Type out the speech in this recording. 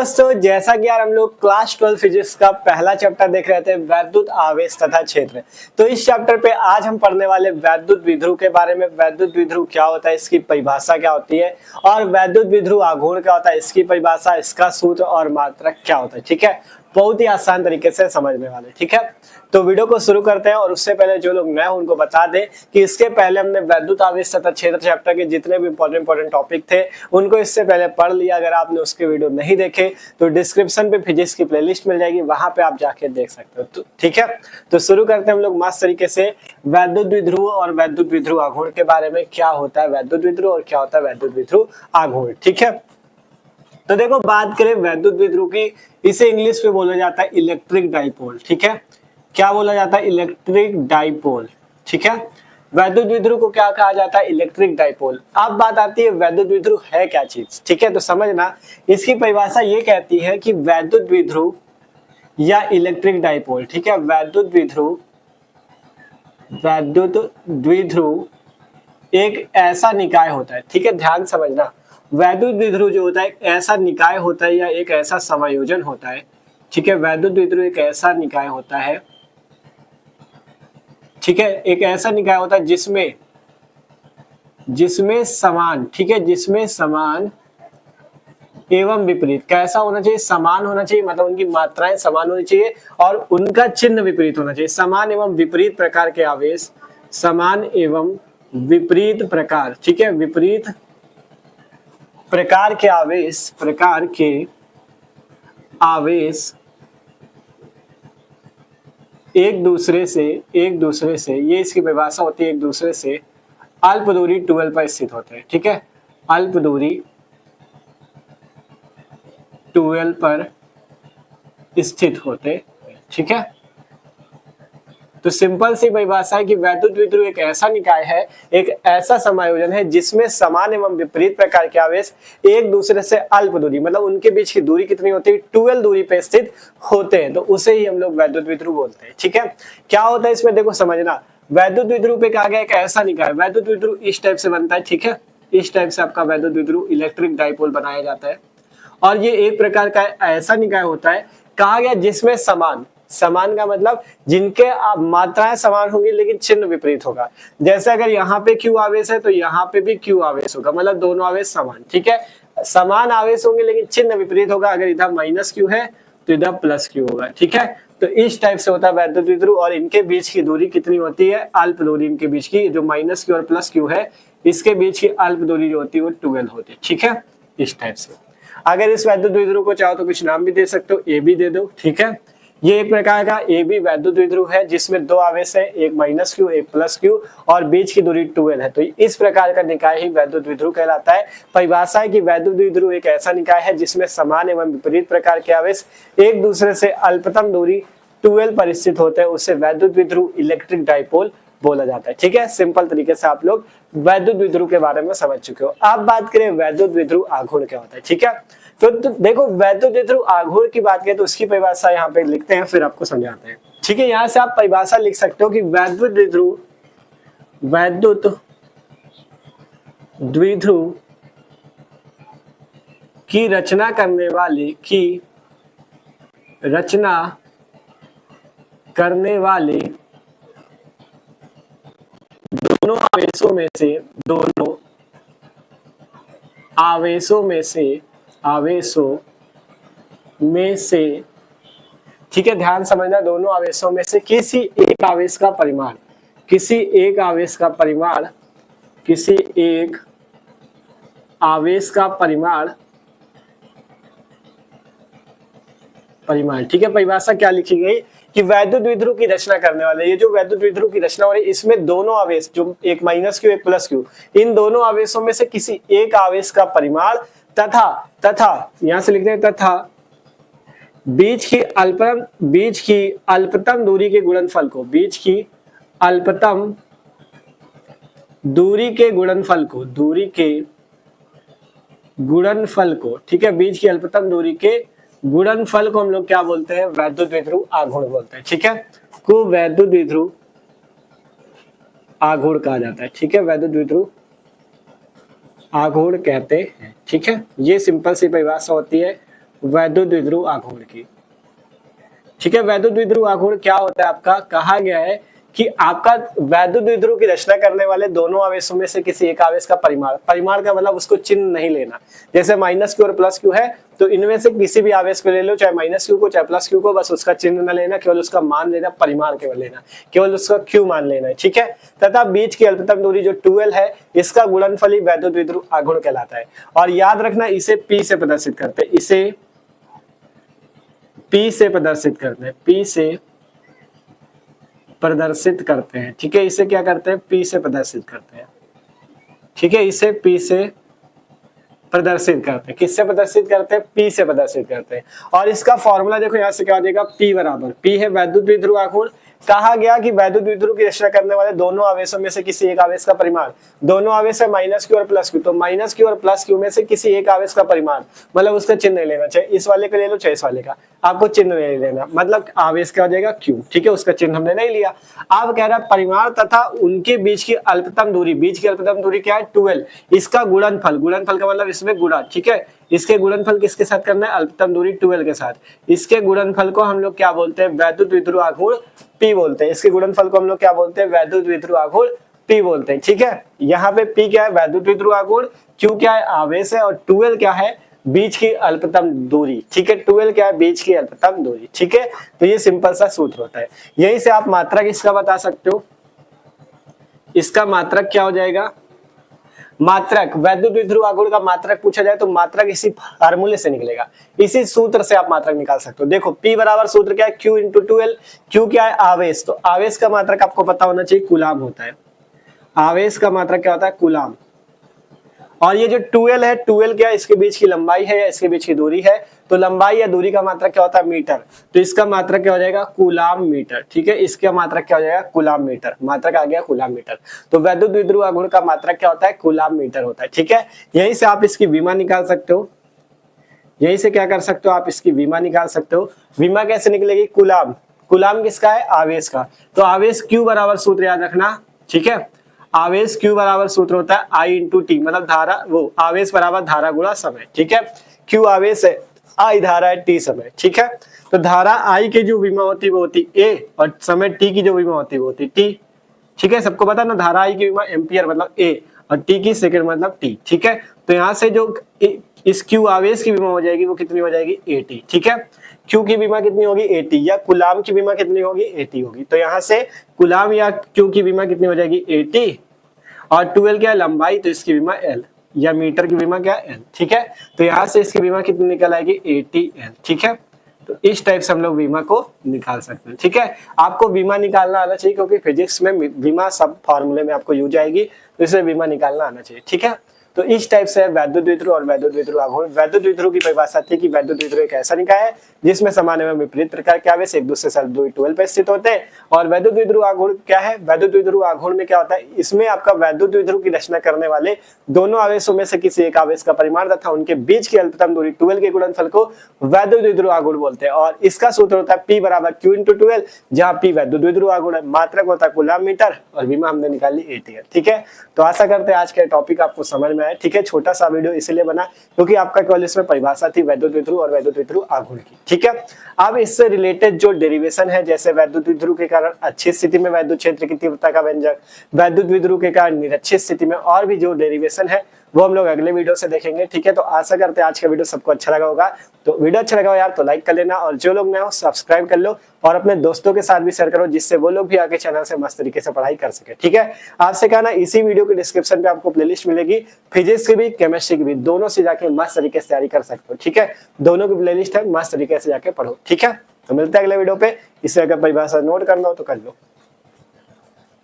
दोस्तों जैसा कि यार हम लोग क्लास 12 फिजिक्स का पहला चैप्टर देख रहे थे वैद्युत आवेश तथा क्षेत्र। तो इस चैप्टर पे आज हम पढ़ने वाले वैद्युत विध्रुव के बारे में। वैद्युत विध्रुव क्या होता है, इसकी परिभाषा क्या होती है, और वैद्युत विध्रुव आघूर्ण क्या होता है, इसकी परिभाषा, इसका सूत्र और मात्रक क्या होता है। ठीक है, बहुत ही आसान तरीके से समझने वाले। ठीक है, तो वीडियो को शुरू करते हैं। और उससे पहले जो लोग नए हैं उनको बता दें कि इसके पहले हमने वैद्युत आवेश तथा क्षेत्र चैप्टर के जितने भी इंपॉर्टेंट टॉपिक थे उनको इससे पहले पढ़ लिया। अगर आपने उसके वीडियो नहीं देखे तो डिस्क्रिप्शन पे फिजिक्स की प्लेलिस्ट मिल जाएगी, वहां पे आप जाके देख सकते हो। तो ठीक है, तो शुरू करते हैं हम लोग मस्त तरीके से वैद्युत विध्रुव और वैद्युत विध्रुव आघूर्ण के बारे में। क्या होता है वैद्युत विध्रुव और क्या होता है वैद्युत विध्रुव आघूर्ण। ठीक है, तो देखो बात करें वैद्युत विध्रुव की, इसे इंग्लिश में बोला जाता है इलेक्ट्रिक डाइपोल। ठीक है, क्या बोला जाता है, इलेक्ट्रिक डाइपोल। ठीक है, वैद्युत विध्रुव को क्या कहा जाता है, इलेक्ट्रिक डाइपोल। अब बात आती है वैद्युत विध्रुव है क्या चीज। ठीक है, तो समझना, इसकी परिभाषा ये कहती है कि वैद्युत विध्रुव या इलेक्ट्रिक डाइपोल, ठीक है, वैद्युत विध्रुव एक ऐसा निकाय होता है। ठीक है, ध्यान समझना, वैद्युत विध्रुव जो होता है एक ऐसा निकाय होता है या एक ऐसा समायोजन होता है। ठीक है, वैद्युत विध्रुव एक ऐसा निकाय होता है, ठीक है, एक ऐसा निकाय होता है जिसमें समान, ठीक है, जिसमें समान एवं विपरीत, कैसा होना चाहिए, समान होना चाहिए, मतलब उनकी मात्राएं समान होनी चाहिए और उनका चिन्ह विपरीत होना चाहिए। समान एवं विपरीत प्रकार के आवेश, समान एवं विपरीत प्रकार, ठीक है, विपरीत प्रकार के आवेश एक दूसरे से ये इसकी परिभाषा होती है, एक दूसरे से अल्प दूरी 12 पर स्थित होते हैं। ठीक है, अल्प दूरी 12 पर स्थित होते। ठीक है, तो सिंपल सी परिभाषा है कि वैद्युत विध्रुव एक ऐसा निकाय है, एक ऐसा समायोजन है जिसमें समान एवं विपरीत प्रकार के आवेश एक दूसरे से अल्प दूरी, मतलब उनके बीच की दूरी कितनी होती है, 12 दूरी पे स्थित होते हैं, तो उसे ही हम लोग वैद्युत विध्रुव बोलते हैं। ठीक है, क्या होता है इसमें, देखो समझना, वैद्युत विध्रुव पे कहा गया एक ऐसा निकाय। वैद्युत विध्रुव इस टाइप से बनता है। ठीक है, इस टाइप से आपका वैद्युत विध्रुव इलेक्ट्रिक डाइपोल बनाया जाता है और ये एक प्रकार का ऐसा निकाय होता है, कहा गया जिसमें समान का मतलब जिनके मात्राएं समान होंगी लेकिन चिन्ह विपरीत होगा। जैसे अगर यहाँ पे Q आवेश है तो यहाँ पे भी Q आवेश होगा, मतलब दोनों आवेश समान। ठीक है, समान आवेश होंगे लेकिन चिन्ह विपरीत होगा। अगर इधर -Q है तो इधर +Q होगा। ठीक है, तो इस टाइप से होता है वैद्युत विध्रुव और इनके बीच की दूरी कितनी होती है, अल्प दूरी। इनके बीच की जो -Q और +Q है, इसके बीच की अल्प दूरी जो होती है वो 12 होती है। ठीक है, इस टाइप से। अगर इस वैद्युत विध्रुव को चाहो तो कुछ नाम भी दे सकते हो, ए भी दे दो। ठीक है, ये एक प्रकार का ए बी वैद्युत विध्रुव है जिसमें दो आवेश है, एक -Q एक +Q और बीच की दूरी 12 है। तो इस प्रकार का निकाय ही वैद्युत विध्रुव कहलाता है। परिभाषा है कि वैद्युत विध्रुव एक ऐसा निकाय है जिसमें समान एवं विपरीत प्रकार के आवेश एक दूसरे से अल्पतम दूरी 12 पर स्थित होते हैं, उससे वैद्युत विध्रुव इलेक्ट्रिक डाइपोल बोला जाता है। ठीक है, सिंपल तरीके से आप लोग वैद्युत विध्रुव के बारे में समझ चुके हो। अब बात करें वैद्युत विध्रुव आघूर्ण क्या होता है। ठीक है, तो देखो वैद्युत विध्रुव आघूर्ण की बात करें तो उसकी परिभाषा यहाँ पे लिखते हैं, फिर आपको समझाते हैं। ठीक है, यहाँ से आप परिभाषा लिख सकते हो कि वैद्युत विध्रुव की रचना करने वाले दोनों आवेशों में से, ठीक है, ध्यान समझना, दोनों आवेशों में से किसी एक आवेश का परिमाण, ठीक है। परिभाषा क्या लिखी गई कि वैद्युत विध्रुव की रचना करने वाले, ये जो वैद्युत विध्रुव की रचना हो रही है इसमें दोनों आवेश, जो एक -Q एक +Q, इन दोनों आवेशों में से किसी एक आवेश का परिमाण तथा यहां से लिखते हैं तथा बीच की अल्पतम दूरी के गुणनफल को, ठीक है, बीच की अल्पतम दूरी के गुणनफल को हम लोग क्या बोलते हैं, वैद्युत विध्रुव आघूर्ण बोलते हैं। ठीक है, को वैद्युत विध्रुव आघूर्ण कहा जाता है। ठीक है, वैद्युत विध्रुव आघूर्ण कहते हैं। ठीक है, ये सिंपल सी परिभाषा होती है वैद्युत द्विध्रुव आघूर्ण की। ठीक है, वैद्युत द्विध्रुव आघूर्ण क्या होता है आपका, कहा गया है कि आपका वैद्युत द्विध्रुव की रचना करने वाले दोनों आवेशों में से किसी एक आवेश का परिमाण, परिमाण का मतलब उसको चिन्ह नहीं लेना, जैसे माइनस क्यू और प्लस क्यू है तो इनमें से किसी भी आवेश को ले लो, चाहे माइनस क्यू को चाहे प्लस क्यू को, बस उसका चिन्ह न लेना, केवल उसका मान लेना, परिमाण केवल लेना, केवल उसका क्यू मान लेना है। ठीक है, तथा बीच की अल्पतम दूरी जो 12 है इसका गुणनफल ही वैद्युत द्विध्रुव आघूर्ण कहलाता है। और याद रखना इसे पी से प्रदर्शित करते हैं, इसे पी से प्रदर्शित करते हैं, पी से प्रदर्शित करते हैं। ठीक है, इसे क्या करते हैं, पी से प्रदर्शित करते हैं। ठीक है, इसे पी से प्रदर्शित करते हैं, किससे प्रदर्शित करते हैं, पी से प्रदर्शित करते हैं। और इसका फॉर्मूला देखो यहाँ से क्या हो जाएगा, पी बराबर, पी है वैद्युत द्विध्रुव आघूर्ण। कहा गया कि वैद्युत द्विध्रुव की रचना करने वाले दोनों आवेशों में से किसी एक आवेश का परिमाण, दोनों आवेश है माइनस क्यू और प्लस क्यू, तो माइनस क्यू और प्लस क्यू में से किसी एक आवेश का परिमाण, मतलब उसका चिन्ह नहीं लेना, चाहे इस वाले का ले लो चाहे इस वाले का, आपको चिन्ह नहीं लेना, मतलब आवेश क्या हो जाएगा, क्यू। ठीक है, उसका चिन्ह हमने नहीं लिया। अब कह रहा है परिमाण तथा उनके बीच की अल्पतम दूरी, बीच की अल्पतम दूरी क्या है, 12, इसका गुणनफल, गुणनफल का मतलब इसमें गुणा। ठीक है, इसके गुणनफल किसके साथ करना है, अल्पतम दूरी 12 के साथ। इसके गुणनफल को हम लोग क्या बोलते हैं, वैद्युत द्विध्रुव आघूर्ण पी बोलते हैं। इसके गुणनफल को हम लोग क्या बोलते हैं, वैद्युत द्विध्रुव आघूर्ण पी बोलते हैं। ठीक है, यहाँ पे पी क्या है, वैद्युत द्विध्रुव आघूर्ण, क्यू क्या है, आवेश है, और 12 क्या है, बीच की अल्पतम दूरी। ठीक है, 12 क्या है, बीच की अल्पतम दूरी। ठीक है, तो ये सिंपल सा सूत्र होता है। यहीं से आप मात्रक इसका बता सकते हो, इसका मात्रक क्या हो जाएगा, मात्रक वैद्युत द्विध्रुव आघूर्ण का मात्रक पूछा जाए तो मात्रक इसी फार्मूले से निकलेगा, इसी सूत्र से आप मात्रक निकाल सकते हो। देखो P बराबर सूत्र क्या है, Q इंटू 12, Q क्या है, आवेश, तो आवेश का मात्रक आपको पता होना चाहिए, कूलाम होता है। आवेश का मात्रक क्या होता है, कूलाम। और ये जो 12 है, 12 क्या है, इसके बीच की लंबाई है या इसके बीच की दूरी है, तो लंबाई या दूरी का मात्रक क्या होता है, मीटर, तो इसका मात्रक क्या हो जाएगा, कूलाम मीटर। ठीक है, इसका मात्रक क्या हो जाएगा, कूलाम मीटर, मात्रक आ गया कूलाम मीटर। तो वैद्युत द्विध्रुव आघूर्ण का मात्रक क्या होता है, कूलाम मीटर होता है। ठीक है, यहीं से आप इसकी विमा निकाल सकते हो, यहीं से क्या कर सकते हो, आप इसकी विमा निकाल सकते हो। विमा कैसे निकलेगी, कूलाम, कूलाम किसका है, आवेश का, तो आवेश Q बराबर सूत्र याद रखना। ठीक है, आवेश Q बराबर सूत्र होता है I इंटू टी, मतलब धारा, वो आवेश बराबर धारा गुणा समय। ठीक है, Q आवेश है, I धारा है, T समय। ठीक है, तो धारा I की जो विमा होती है वो होती A, और समय T की जो विमा होती है वो होती T। ठीक है, सबको पता ना, धारा I की विमा एम्पियर मतलब A, और T की सेकंड मतलब T। ठीक है, तो यहाँ से जो इस Q आवेश की विमा हो जाएगी वो कितनी हो जाएगी, AT। ठीक है, Q की विमा कितनी होगी, AT, या कूलाम की विमा कितनी होगी, AT होगी। तो यहाँ से कूलाम या Q की विमा कितनी हो जाएगी, AT, और 12 क्या है, लंबाई, तो इसकी विमा L, या मीटर की विमा क्या है, L। ठीक है, तो यहाँ से इसकी विमा कितनी निकल आएगी, ATL। ठीक है, तो इस टाइप से हम लोग विमा को निकाल सकते हैं। ठीक है, आपको विमा निकालना आना चाहिए, क्योंकि फिजिक्स में विमा सब फॉर्मूले में आपको यूज आएगी, तो इसलिए विमा निकालना आना चाहिए। ठीक है, तो इस टाइप से वैद्युत द्विध्रुव और वैद्युत द्विध्रुव आघूर्ण। वैद्युत द्विध्रुव की परिभाषा थी कि वैद्युत द्विध्रुव एक ऐसा निकाय है जिसमें समान एवं विपरीत प्रकार के आवेश एक दूसरे से दूरी 12 पे स्थित होते हैं। और वैद्युत द्विध्रुव आघूर्ण क्या है, वैद्युत द्विध्रुव आघूर्ण में क्या होता है, इसमें आपका वैद्युत द्विध्रुव की रचना करने वाले दोनों आवेशों में से किसी एक आवेश का परिमाण तथा उनके बीच की अल्पतम दूरी 12 के गुणनफल को वैद्युत द्विध्रुव आघूर्ण बोलते हैं। और इसका सूत्र होता है P बराबर Q इंटू 12, जहाँ P वैद्युत द्विध्रुव आघूर्ण है, मात्रक होता है कूलाम मीटर, और विमा हमने निकाल ली ATL। ठीक है, तो आशा करते हैं आज का टॉपिक आपको समझ में आया। ठीक है, छोटा सा वीडियो इसलिए बना क्योंकि आपका केवल इसमें परिभाषा थी वैद्युत द्विध्रुव और वैद्युत द्विध्रुव आघूर्ण की। ठीक है, अब इससे रिलेटेड जो डेरिवेशन है, जैसे वैद्युत द्विध्रुव के कारण अच्छी स्थिति में वैद्युत क्षेत्र की तीव्रता का व्यंजक, वैद्युत द्विध्रुव के कारण निरक्षित स्थिति में, और भी जो डेरिवेशन है वो हम लोग अगले वीडियो से देखेंगे। ठीक है, तो आशा करते हैं आज का वीडियो सबको अच्छा लगा होगा। तो वीडियो अच्छा लगा हो यार तो लाइक कर लेना, और जो लोग नए हो सब्सक्राइब कर लो, और अपने दोस्तों के साथ भी शेयर करो, जिससे वो लोग भी आगे चैनल से मस्त तरीके से पढ़ाई कर सके। ठीक है, आपसे कहना इसी वीडियो के डिस्क्रिप्शन पे आपको प्लेलिस्ट मिलेगी, फिजिक्स की भी केमिस्ट्री की भी, दोनों से जाके मस्त तरीके से तैयारी कर सकते हो। ठीक है, दोनों की प्लेलिस्ट है, मस्त तरीके से जाके पढ़ो। ठीक है, तो मिलते हैं अगले वीडियो पे। इससे अगर परिभाषा नोट करना हो तो कर लो।